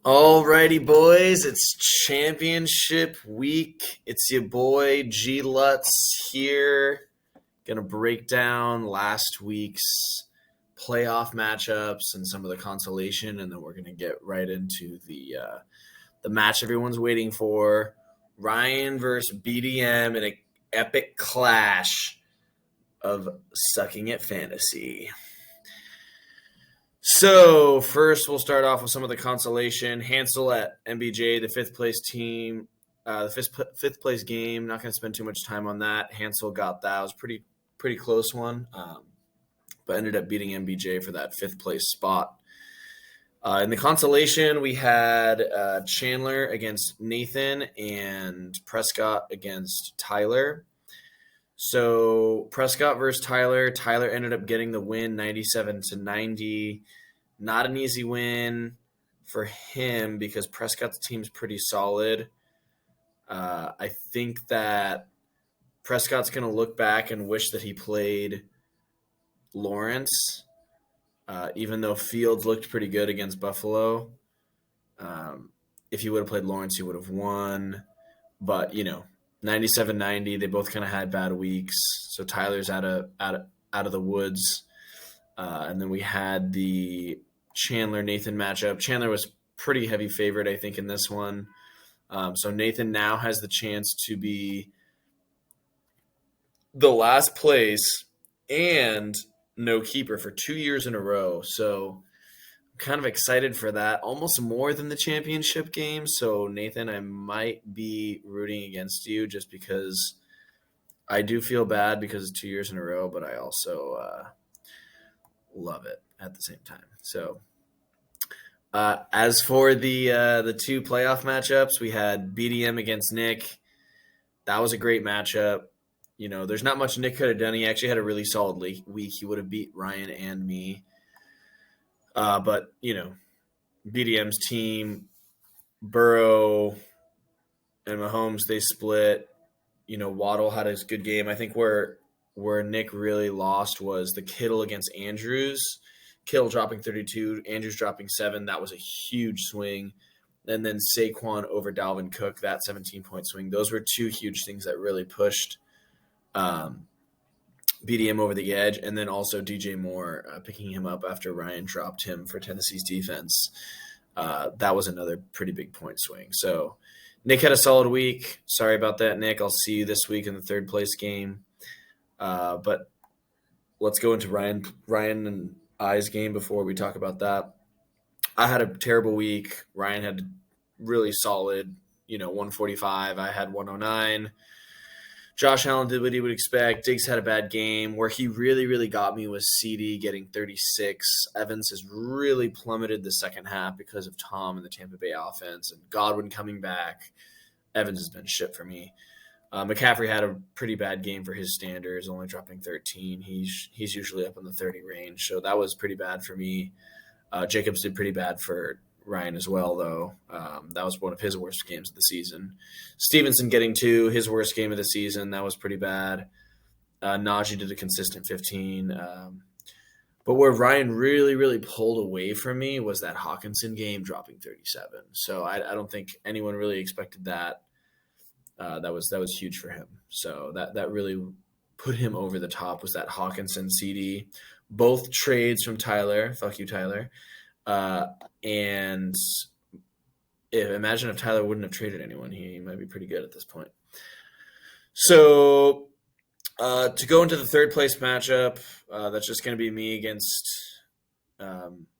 Alrighty, boys, it's championship week. It's your boy G Lutz here. Gonna break down last week's playoff matchups and some of the consolation, and then we're gonna get right into the match everyone's waiting for: Ryan versus BDM in an epic clash of sucking at fantasy. So first, we'll start off with some of the consolation. Hansel at MBJ, the fifth place team, the fifth place game. Not going to spend too much time on that. Hansel got that. It was pretty close one, but ended up beating MBJ for that fifth place spot. In the consolation, we had Chandler against Nathan and Prescott against Tyler. So Prescott versus Tyler. Tyler ended up getting the win, 97-90. Not an easy win for him because Prescott's team's pretty solid. I think that Prescott's going to look back and wish that he played Lawrence, even though Fields looked pretty good against Buffalo. If he would have played Lawrence, he would have won. But, 97-90, they both kind of had bad weeks. So Tyler's out of the woods. And then we had the Chandler-Nathan matchup. Chandler was pretty heavy favorite, I think, in this one. So Nathan now has the chance to be the last place and no keeper for 2 years in a row. So kind of excited for that, almost more than the championship game. So Nathan, I might be rooting against you just because I do feel bad because it's 2 years in a row, but I also love it at the same time. So as for the two playoff matchups, we had BDM against Nick. That was a great matchup. There's not much Nick could have done. He actually had a really solid week. He would have beat Ryan and me. But, BDM's team, Burrow and Mahomes, they split. Waddle had a good game. I think where Nick really lost was the Kittle against Andrews. Kittle dropping 32, Andrews dropping 7. That was a huge swing. And then Saquon over Dalvin Cook, that 17-point swing. Those were two huge things that really pushed BDM over the edge, and then also DJ Moore picking him up after Ryan dropped him for Tennessee's defense. That was another pretty big point swing. So Nick had a solid week. Sorry about that, Nick. I'll see you this week in the third place game. But let's go into Ryan and I's game before we talk about that. I had a terrible week. Ryan had really solid, 145. I had 109. Josh Allen did what he would expect. Diggs had a bad game. Where he really, really got me was CD getting 36. Evans has really plummeted the second half because of Tom and the Tampa Bay offense and Godwin coming back. Evans has been shit for me. McCaffrey had a pretty bad game for his standards, only dropping 13. He's usually up in the 30 range, so that was pretty bad for me. Jacobs did pretty bad for Ryan as well, though. That was one of his worst games of the season. Stevenson getting 2, his worst game of the season. That was pretty bad. Najee did a consistent 15. But where Ryan really, really pulled away from me was that Hawkinson game dropping 37. So I don't think anyone really expected that. That was huge for him. So that really put him over the top was that Hawkinson CD. Both trades from Tyler. Fuck you, Tyler. And imagine if Tyler wouldn't have traded anyone. He might be pretty good at this point. So to go into the third place matchup, that's just going to be me against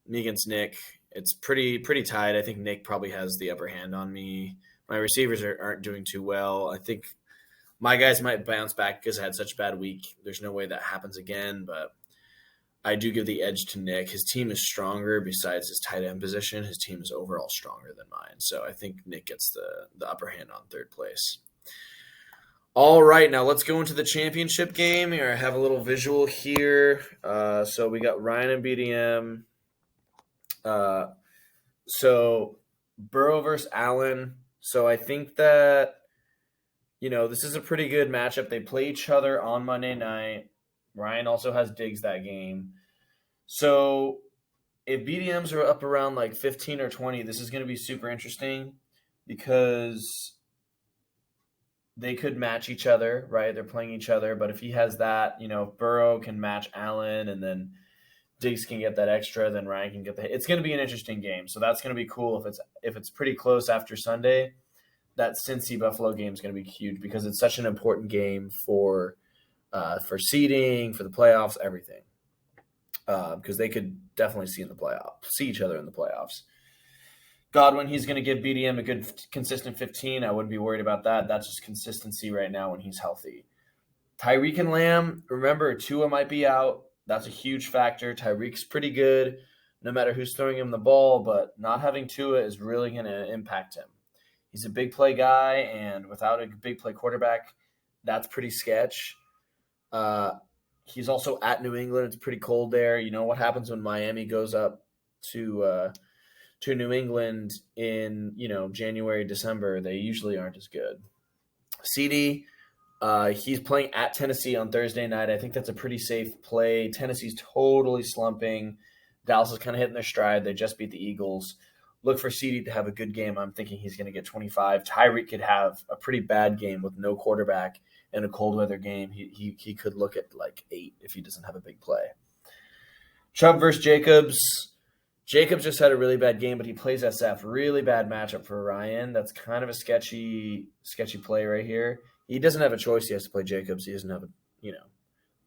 Nick. It's pretty tight. I think Nick probably has the upper hand on me. My receivers aren't doing too well. I think my guys might bounce back because I had such a bad week. There's no way that happens again, but I do give the edge to Nick. His team is stronger besides his tight end position. His team is overall stronger than mine. So I think Nick gets the upper hand on third place. All right, now let's go into the championship game. Here I have a little visual here. So we got Ryan and BDM. So Burrow versus Allen. So I think that, this is a pretty good matchup. They play each other on Monday night. Ryan also has Diggs that game. So if BDMs are up around like 15 or 20, this is going to be super interesting because they could match each other, right? They're playing each other. But if he has that, Burrow can match Allen and then Diggs can get that extra, then Ryan can get the hit. It's going to be an interesting game. So that's going to be cool if it's pretty close after Sunday. That Cincy Buffalo game is going to be huge because it's such an important game for seeding, for the playoffs, everything. Because they could definitely see each other in the playoffs. Godwin, he's going to give BDM a good consistent 15. I wouldn't be worried about that. That's just consistency right now when he's healthy. Tyreek and Lamb, remember, Tua might be out. That's a huge factor. Tyreek's pretty good no matter who's throwing him the ball, but not having Tua is really going to impact him. He's a big play guy, and without a big play quarterback, that's pretty sketch. He's also at New England. It's pretty cold there. You know what happens when Miami goes up to New England in January, December? They usually aren't as good. CD, he's playing at Tennessee on Thursday night. I think that's a pretty safe play. Tennessee's totally slumping. Dallas is kind of hitting their stride. They just beat the Eagles. Look for CD to have a good game. I'm thinking he's going to get 25. Tyreek could have a pretty bad game with no quarterback in a cold weather game. He could look at like 8 if he doesn't have a big play. Chubb versus Jacobs. Jacobs just had a really bad game, but he plays SF. Really bad matchup for Ryan. That's kind of a sketchy play right here. He doesn't have a choice. He has to play Jacobs. He doesn't have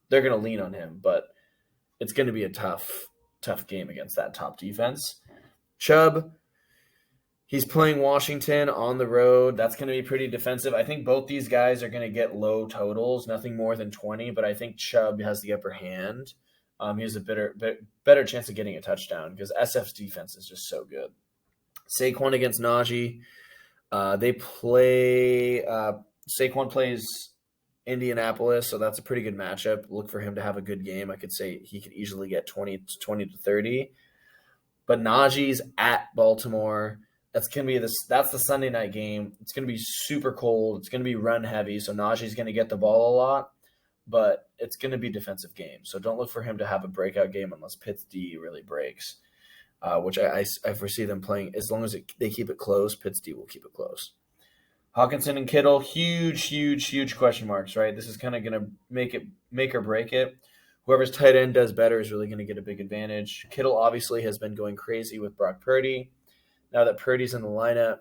they're going to lean on him, but it's going to be a tough game against that top defense. Chubb, he's playing Washington on the road. That's going to be pretty defensive. I think both these guys are going to get low totals, nothing more than 20, but I think Chubb has the upper hand. He has a better chance of getting a touchdown because SF's defense is just so good. Saquon against Najee. Saquon plays Indianapolis, so that's a pretty good matchup. Look for him to have a good game. I could say he could easily get 20 to 30. But Najee's at Baltimore. That's the Sunday night game. It's going to be super cold. It's going to be run heavy, so Najee's going to get the ball a lot. But it's going to be a defensive game. So don't look for him to have a breakout game unless Pitt's D really breaks, which I foresee them playing. As long as they keep it close, Pitt's D will keep it close. Hawkinson and Kittle, huge question marks, right? This is kind of going to make or break it. Whoever's tight end does better is really going to get a big advantage. Kittle obviously has been going crazy with Brock Purdy. Now that Purdy's in the lineup,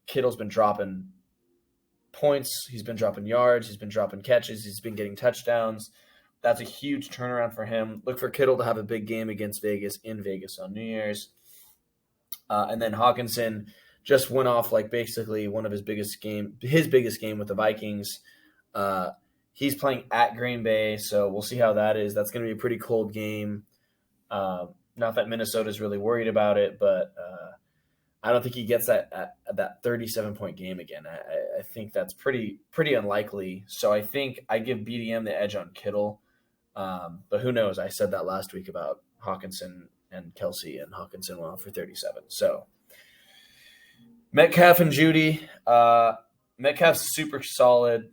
Kittle's been dropping points, he's been dropping yards, he's been dropping catches, he's been getting touchdowns. That's a huge turnaround for him. Look for Kittle to have a big game against Vegas in Vegas on New Year's. And then Hawkinson just went off like basically one of his biggest game with the Vikings. He's playing at Green Bay, so we'll see how that is. That's going to be a pretty cold game. Not that Minnesota's really worried about it, but I don't think he gets that 37-point game again. I think that's pretty unlikely. So I think I give BDM the edge on Kittle. But who knows? I said that last week about Hawkinson and Kelsey, and Hawkinson went off for 37. So Metcalf and Judy. Metcalf's super solid.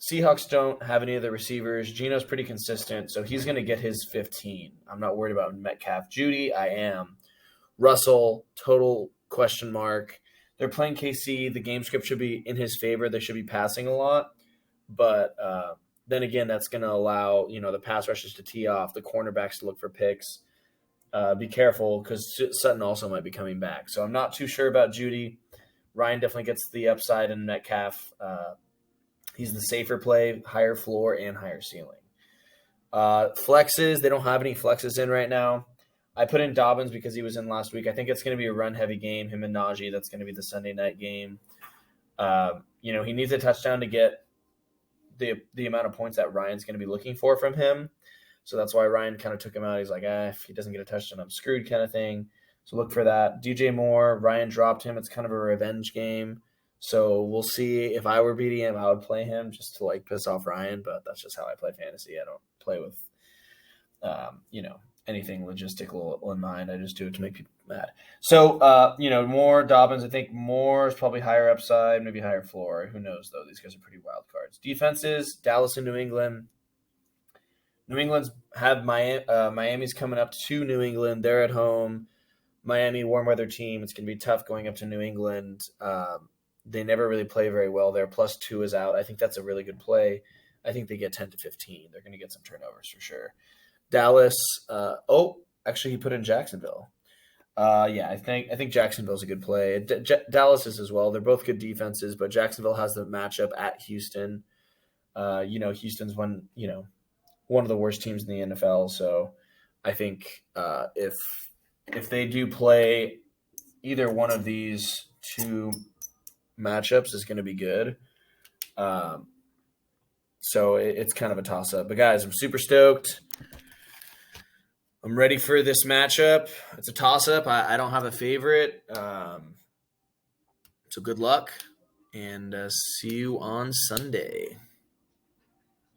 Seahawks don't have any of the receivers. Geno's pretty consistent, so he's going to get his 15. I'm not worried about Metcalf. Judy, I am. Russell, total question mark. They're playing KC. The game script should be in his favor. They should be passing a lot. But then again, that's going to allow the pass rushers to tee off, the cornerbacks to look for picks. Be careful because Sutton also might be coming back. So I'm not too sure about Judy. Ryan definitely gets the upside in Metcalf. He's the safer play, higher floor and higher ceiling. Flexes, they don't have any flexes in right now. I put in Dobbins because he was in last week. I think it's going to be a run-heavy game, him and Najee. That's going to be the Sunday night game. He needs a touchdown to get the amount of points that Ryan's going to be looking for from him. So that's why Ryan kind of took him out. He's like, if he doesn't get a touchdown, I'm screwed kind of thing. So look for that. DJ Moore, Ryan dropped him. It's kind of a revenge game. So we'll see. If I were BDM, I would play him just to piss off Ryan, but that's just how I play fantasy. I don't play with, anything logistical in mind. I just do it to make people mad. So, Moore, Dobbins, I think Moore is probably higher upside, maybe higher floor. Who knows, though? These guys are pretty wild cards. Defenses, Dallas and New England. New England's have Miami's coming up to New England. They're at home. Miami, warm weather team. It's going to be tough going up to New England. They never really play very well there. +2 is out. I think that's a really good play. I think they get 10 to 15. They're going to get some turnovers for sure. Dallas. Actually, he put in Jacksonville. I think Jacksonville's a good play. Dallas is as well. They're both good defenses, but Jacksonville has the matchup at Houston. Houston's one of the worst teams in the NFL. So I think if they do play either one of these two matchups is going to be good. So it's kind of a toss-up. But, guys, I'm super stoked. I'm ready for this matchup. It's a toss-up. I don't have a favorite. So good luck, and see you on Sunday.